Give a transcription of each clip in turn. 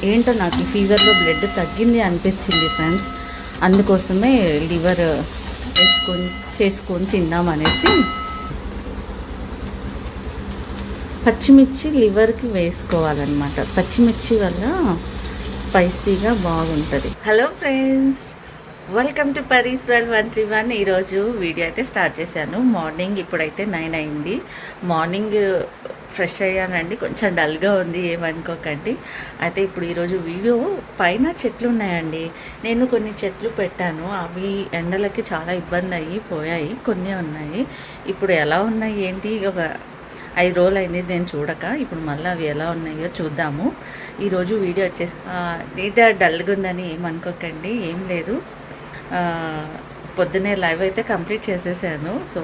ఏంటో నాకు ఈ ఫీవర్లో బ్లడ్ తగ్గింది అనిపించింది ఫ్రెండ్స్. అందుకోసమే లివర్ చేసుకొని తిందామనేసి పచ్చిమిర్చి లివర్కి వేసుకోవాలన్నమాట. పచ్చిమిర్చి వల్ల స్పైసీగా బాగుంటుంది. హలో ఫ్రెండ్స్, వెల్కమ్ టు పరీస్ 12-131. ఈరోజు వీడియో అయితే స్టార్ట్ చేశాను. మార్నింగ్ ఇప్పుడైతే 9 అయింది. మార్నింగ్ ఫ్రెష్ అయ్యానండి. కొంచెం డల్గా ఉంది, ఏమనుకోకండి. అయితే ఇప్పుడు ఈరోజు వీడియో పైన చెట్లు ఉన్నాయండి. నేను కొన్ని చెట్లు పెట్టాను, అవి ఎండలకి చాలా ఇబ్బంది అయ్యి పోయాయి. కొన్ని ఉన్నాయి. ఇప్పుడు ఎలా ఉన్నాయి ఏంటి, ఒక 5 రోజులు అయింది నేను చూడక. ఇప్పుడు మళ్ళీ అవి ఎలా ఉన్నాయో చూద్దాము. ఈరోజు వీడియో వచ్చేసి నీదే డల్గా ఉందని ఏమనుకోకండి, ఏం లేదు. పొద్దున్నే లైవ్ అయితే కంప్లీట్ చేసేసాను. సో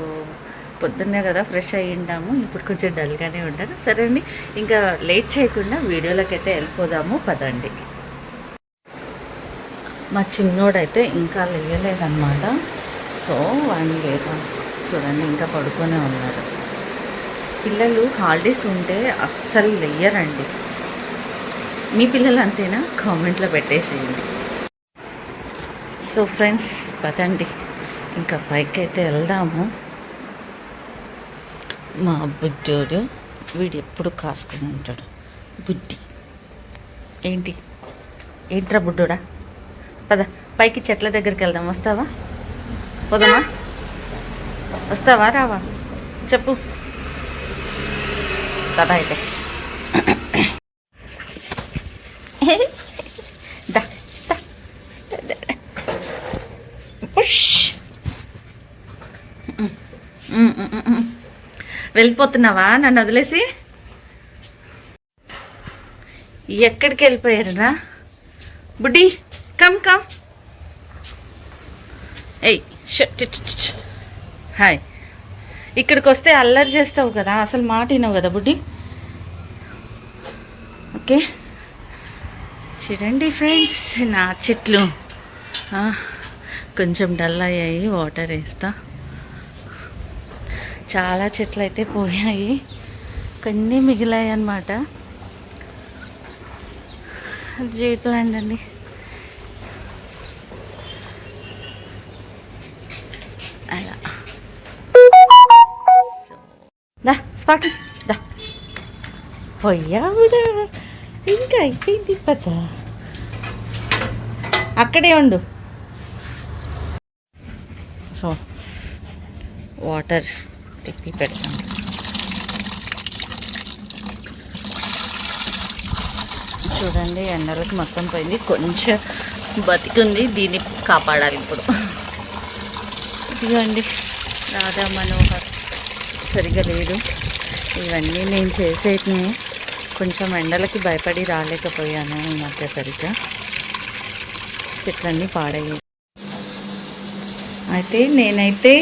పొద్దున్నే కదా ఫ్రెష్ అయ్యిండాము, ఇప్పుడు కొంచెం డల్గానే ఉంటాను. సరే అండి, ఇంకా లేట్ చేయకుండా వీడియోలోకి అయితే వెళ్ళిపోదాము, పదండి. మా చిన్నోడైతే ఇంకా లేయలేదన్నమాట. సో వాడిని లేదా చూడండి, ఇంకా పడుకొనే ఉన్నారు. పిల్లలు హాలిడేస్ ఉంటే అస్సలు లేయరండి. మీ పిల్లలు అంతేనా? కామెంట్లో పెట్టేసేయండి. సో ఫ్రెండ్స్, పదండి ఇంకా పైకి అయితే వెళ్దాము. మా బుడ్డోడు వీడు ఎప్పుడు కాసుకుని ఉంటాడు. బుడ్డి ఏంట్రా బుడ్డోడా? పద పైకి చెట్ల దగ్గరికి వెళ్దాం. వస్తావా? పోదామా? వస్తావా రావా చెప్పు కదా. అయితే వెళ్ళిపోతున్నావా నన్ను వదిలేసి? ఎక్కడికి వెళ్ళిపోయారురా బుడ్డి? Come come. ఏయ్ హాయ్. ఇక్కడికి వస్తే అల్లరి చేస్తావు కదా, అసలు మాట వినవు కదా బుడ్డి. ఓకే, చూడండి ఫ్రెండ్స్, నా చెట్లు కొంచెం డల్ అయ్యాయి. వాటర్ వేస్తా. చాలా చెట్లు అయితే పోయాయి, కొన్ని మిగిలాయి అన్నమాట. జేడ్ ప్లాంట్ అండి. అలా దా స్పాకి దా. పోయావుడా, ఇంకా అయిపోయింది పద. అక్కడే ఉండు. సో వాటర్ తిప్పి పెడతాను. చూడండి, ఎండలకు మొత్తం పోయింది. కొంచెం బతికుంది, దీన్ని కాపాడాలి ఇప్పుడు. ఇదిగోండి రాధా మనోహర్ సరిగా లేదు. ఇవన్నీ నేను చేసేటిని. కొంచెం ఎండలకి భయపడి రాలేకపోయాను ఈ మధ్య సరిగ్గా. చెట్లన్నీ పాడయ్యాయి. అయితే నేనైతే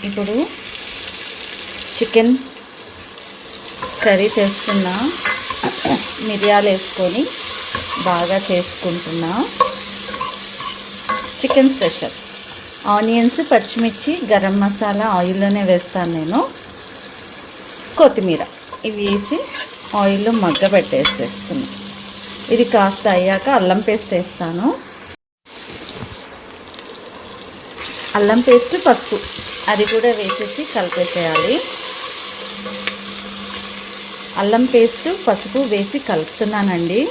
ఇప్పుడు చికెన్ కర్రీ చేస్తున్నా. మిరియాలు వేసుకొని బాగా చేసుకుంటున్నా. Chicken special. ఆనియన్స్, పచ్చిమిర్చి, గరం మసాలా ఆయిల్లోనే వేస్తాను నేను. కొత్తిమీర ఇవి వేసి ఆయిల్లో మగ్గబెట్టేసేస్తున్నా. ఇది కాస్త అయ్యాక అల్లం పేస్ట్ వేస్తాను. అల్లం పేస్ట్, పసుపు అది కూడా వేసేసి కలిపేసేయాలి. అల్లం పేస్ట్, పసుపు వేసి కలుపుతున్నానండి.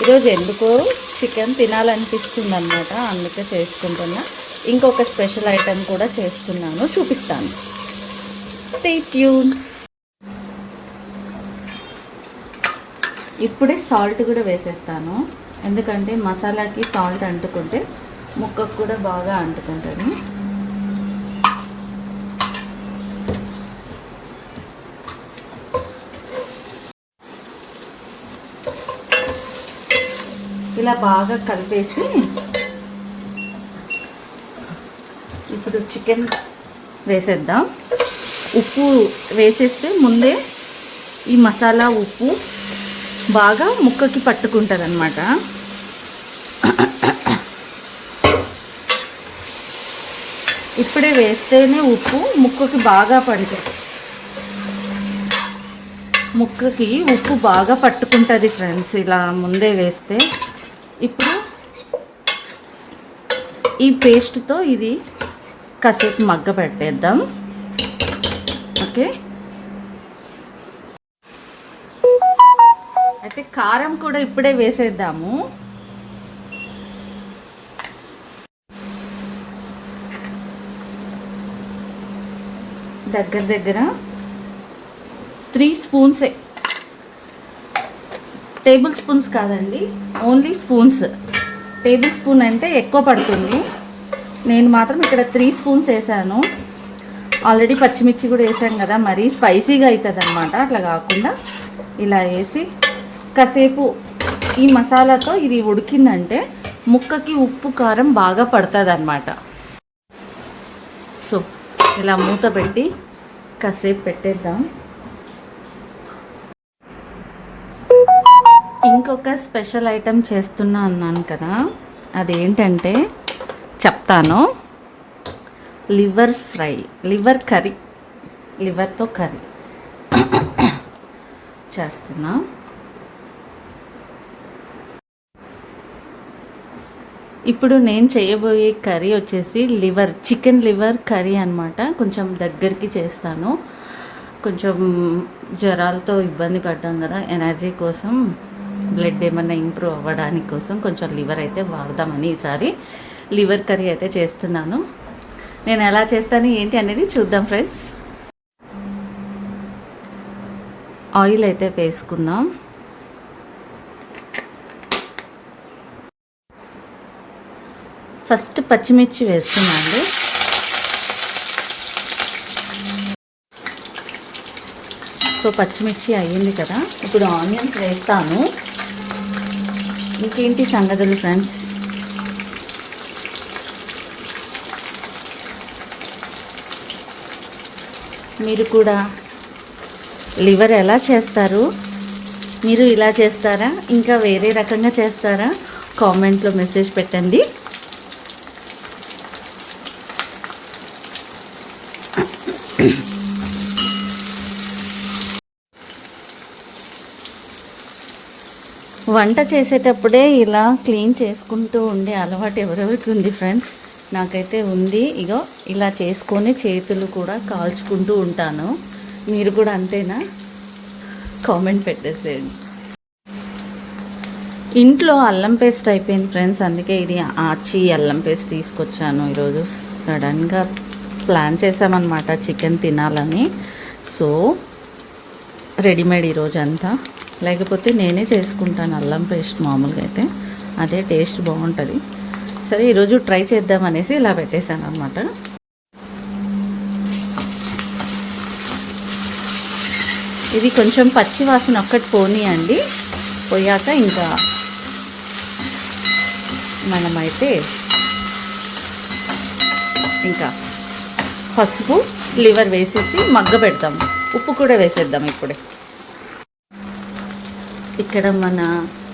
ఈరోజు ఎందుకో చికెన్ తినాలనిపిస్తుంది అన్నమాట, అందుకే చేసుకుంటున్నా. ఇంకొక స్పెషల్ ఐటెం కూడా చేస్తున్నాను, చూపిస్తాను. Stay tune. ఇప్పుడే సాల్ట్ కూడా వేసేస్తాను, ఎందుకంటే మసాలాకి సాల్ట్ అంటుకుంటే ముక్కకు కూడా బాగా అంటుకుంటుంది. ఇలా బాగా కలిపేసి ఇప్పుడు చికెన్ వేసేద్దాం. ఉప్పు వేసేస్తే ముందే ఈ మసాలా ఉప్పు బాగా ముక్కకి పట్టుకుంటుంది అన్నమాట. ఇప్పుడే వేస్తేనే ఉప్పు ముక్కకి బాగా పడుతుంది. ముక్కకి ఉప్పు బాగా పట్టుకుంటుంది ఫ్రెండ్స్ ఇలా ముందే వేస్తే. ఇప్పుడు ఈ పేస్ట్తో ఇది కాసేపు మగ్గ పెట్టేద్దాం. ఓకే, అయితే కారం కూడా ఇప్పుడే వేసేద్దాము. దగ్గర 3 స్పూన్సే, టేబుల్ స్పూన్స్ కాదండి, ఓన్లీ స్పూన్స్. టేబుల్ స్పూన్ అంటే ఎక్కువ పడుతుంది. నేను మాత్రం ఇక్కడ 3 స్పూన్స్ వేసాను. ఆల్రెడీ పచ్చిమిర్చి కూడా వేసాం కదా, మరీ స్పైసీగా అవుతుంది అనమాట. అట్లా కాకుండా ఇలా వేసి కాసేపు ఈ మసాలాతో ఇది ఉడికిందంటే ముక్కకి ఉప్పు కారం బాగా పడుతుంది అన్నమాట. సో ఇలా మూత పెట్టి కాసేపు పెట్టేద్దాం. ఇంకొక స్పెషల్ ఐటెం చేస్తున్నా అన్నాను కదా, అదేంటంటే చెప్తాను. లివర్ ఫ్రై, లివర్ కర్రీ, లివర్తో కర్రీ చేస్తున్నా. ఇప్పుడు నేను చేయబోయే కర్రీ వచ్చేసి చికెన్ లివర్ కర్రీ అనమాట. కొంచెం దగ్గరికి చేస్తాను. కొంచెం జ్వరాలతో ఇబ్బంది పడ్డాం కదా, ఎనర్జీ కోసం, బ్లడ్ ఏమన్నా ఇంప్రూవ్ అవ్వడానికి కోసం కొంచెం లివర్ అయితే వాడదామని ఈసారి లివర్ కర్రీ అయితే చేస్తున్నాను. నేను ఎలా చేస్తాను ఏంటి అనేది చూద్దాం ఫ్రెండ్స్. ఆయిల్ అయితే వేసుకుందాం. ఫస్ట్ పచ్చిమిర్చి వేస్తున్నాను. సో పచ్చిమిర్చి అయ్యింది కదా, ఇప్పుడు ఆనియన్స్ వేస్తాను. ఇంకేంటి సంగతులు ఫ్రెండ్స్, మీరు కూడా లివర్ ఎలా చేస్తారు? మీరు ఇలా చేస్తారా, ఇంకా వేరే రకంగా చేస్తారా? కామెంట్లో మెసేజ్ పెట్టండి. వంట చేసేటప్పుడే ఇలా క్లీన్ చేసుకుంటూ ఉండే అలవాటు ఎవరెవరికి ఉంది ఫ్రెండ్స్? నాకైతే ఉంది. ఇగో ఇలా చేసుకొని చేతులు కూడా కాల్చుకుంటూ ఉంటాను. మీరు కూడా అంతేనా? కామెంట్ పెట్టేసేయండి. ఇంట్లో అల్లం పేస్ట్ అయిపోయింది ఫ్రెండ్స్, అందుకే ఇది ఆచి అల్లం పేస్ట్ తీసుకొచ్చాను. ఈరోజు సడన్గా ప్లాన్ చేసామన్నమాట చికెన్ తినాలని. సో రెడీమేడ్ ఈరోజు అంతా, లేకపోతే నేనే చేసుకుంటాను అల్లం పేస్ట్. మామూలుగా అయితే అదే టేస్ట్ బాగుంటుంది. సరే ఈరోజు ట్రై చేద్దామనేసి ఇలా పెట్టేశాను అనమాట. ఇది కొంచెం పచ్చి వాసన ఒక్కటి పోనీయండి, పోయాక ఇంకా మనమైతే ఇంకా పసుపు, లివర్ వేసేసి మగ్గ పెడతాం. ఉప్పు కూడా వేసేద్దాం ఇప్పుడే. ఇక్కడ మన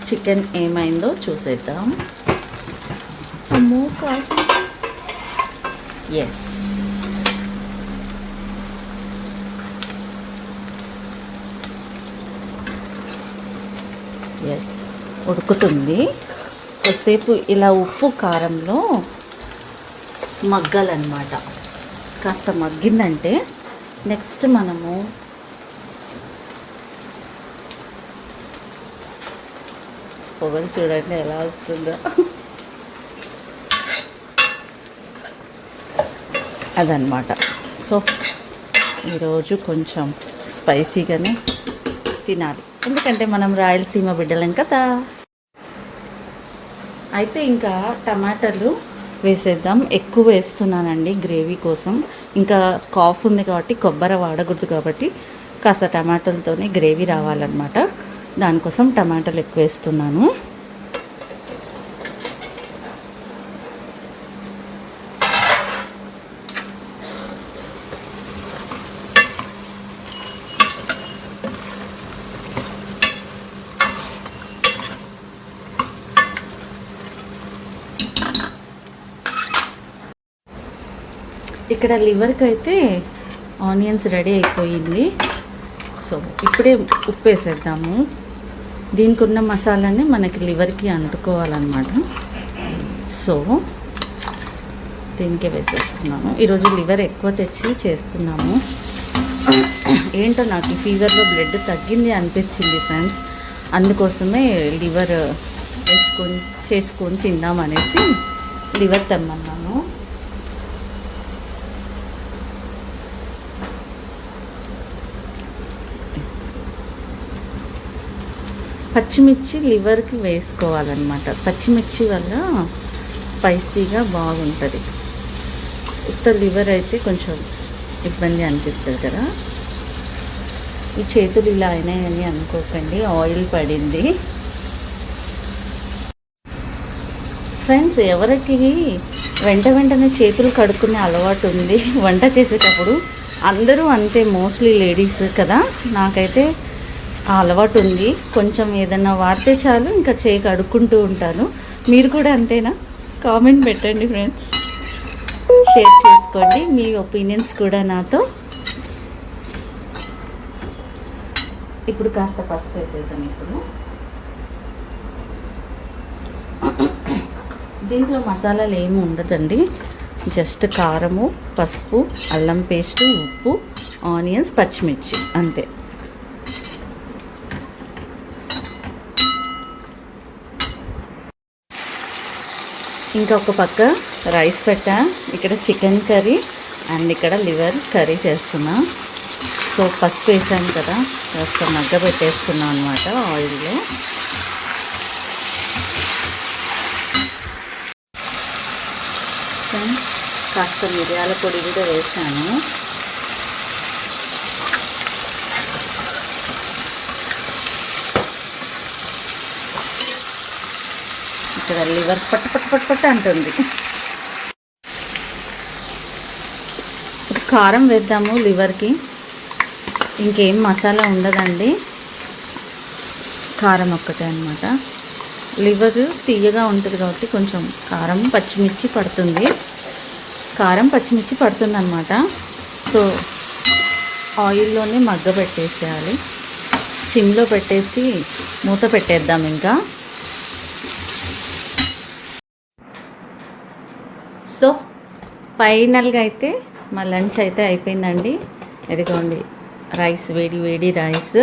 చికెన్ ఏమైందో చూసేద్దాం. అమ్మో కాదు, ఎస్, ఎస్ ఉడుకుతుంది. కొద్దిసేపు ఇలా ఉప్పు కారంలో మగ్గాలన్నమాట. కాస్త మగ్గిందంటే నెక్స్ట్ మనము పొగలు చూడండి ఎలా వస్తుందో. అదనమాట. సో ఈరోజు కొంచెం స్పైసీగానే తినాలి, ఎందుకంటే మనం రాయలసీమ బిడ్డలం కదా. అయితే ఇంకా టమాటాలు వేసేద్దాం. ఎక్కువ వేస్తున్నానండి గ్రేవీ కోసం. ఇంకా కాఫ్ ఉంది కాబట్టి కొబ్బరి వాడకూడదు, కాబట్టి కాస్త టమాటాలతోనే గ్రేవీ రావాలన్నమాట. దానికోసం టమాటాలు ఎక్కువ వేస్తున్నాను. ఇక్కడ లివర్కి అయితే ఆనియన్స్ రెడీ అయిపోయింది. సో ఇప్పుడే ఉప్పు వేసేద్దాము. దీనికి ఉన్న మసాలాని మనకి లివర్కి అంటుకోవాలన్నమాట. సో దీనికే వేసేస్తున్నాను. ఈరోజు లివర్ ఎక్కువ తెచ్చి చేస్తున్నాము. ఏంటో నాకు ఈ ఫీవర్లో బ్లడ్ తగ్గింది అనిపించింది ఫ్రెండ్స్. అందుకోసమే లివర్ చేసుకొని తిందామనేసి లివర్ తెమ్మన్నాను. పచ్చిమిర్చి లివర్కి వేసుకోవాలన్నమాట. పచ్చిమిర్చి వల్ల స్పైసీగా బాగుంటుంది. ఉత్త లివర్ అయితే కొంచెం ఇబ్బంది అనిపిస్తుంది కదా. ఈ చేతులు ఇలా అయినాయని అనుకోకండి, ఆయిల్ పడింది. ఫ్రెండ్స్, ఎవరికి వెంటనే చేతులు కడుక్కునే అలవాటు ఉంది వంట చేసేటప్పుడు? అందరూ అంతే, మోస్ట్లీ లేడీస్ కదా. నాకైతే ఆ అలవాటు ఉంది. కొంచెం ఏదన్నా వాడితే చాలు ఇంకా చేయి కడుక్కుంటూ ఉంటాను. మీరు కూడా అంతేనా? కామెంట్ పెట్టండి ఫ్రెండ్స్, షేర్ చేసుకోండి మీ ఒపీనియన్స్ కూడా నాతో. ఇప్పుడు కాస్త పసుపు వేసేద్దాం. ఇప్పుడు దీంట్లో మసాలాలు ఏమి ఉండదండి, జస్ట్ కారము, పసుపు, అల్లం పేస్టు, ఉప్పు, ఆనియన్స్, పచ్చిమిర్చి, అంతే. ఇంకొక పక్క రైస్ పెట్టా. ఇక్కడ చికెన్ కర్రీ అండ్ ఇక్కడ లివర్ కర్రీ చేస్తున్నా. సో పసుపు వేసాను కదా, కాస్త మగ్గ పెట్టేస్తున్నాను అనమాట ఆయిల్లో. కాస్త మిరియాల పొడి కూడా వేసాను. ఇక్కడ లివర్ పట్టు అంటుంది. కారం వేద్దాము లివర్కి. ఇంకేం మసాలా ఉండదండి, కారం ఒక్కటే అనమాట. లివర్ తీయగా ఉంటుంది కాబట్టి కొంచెం కారం పచ్చిమిర్చి పడుతుంది. అనమాట. సో ఆయిల్లోనే మగ్గ పెట్టేసేయాలి. సిమ్లో పెట్టేసి మూత పెట్టేద్దాం. ఇంకా సో ఫైనల్గా అయితే మా లంచ్ అయితే అయిపోయిందండి. ఇదిగోండి రైస్, వేడి రైస్.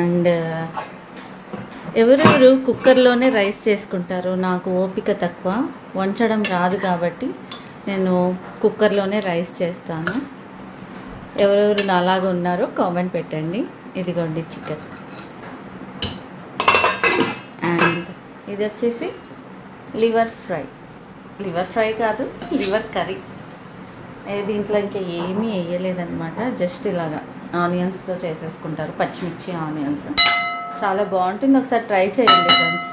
అండ్ ఎవరెవరు కుక్కర్లోనే రైస్ చేసుకుంటారు? నాకు ఓపిక తక్కువ, వంచడం రాదు కాబట్టి నేను కుక్కర్లోనే రైస్ చేస్తాను. ఎవరెవరు నాలాగా ఉన్నారో కామెంట్ పెట్టండి. ఇదిగోండి చికెన్. అండ్ ఇది వచ్చేసి లివర్ ఫ్రై కాదు, లివర్ కర్రీ. దీంట్లో ఇంకా ఏమీ వేయలేదన్నమాట, జస్ట్ ఇలాగా ఆనియన్స్తో చేసేసుకుంటారు, పచ్చిమిర్చి ఆనియన్స్. చాలా బాగుంటుంది, ఒకసారి ట్రై చేయండి ఫ్రెండ్స్.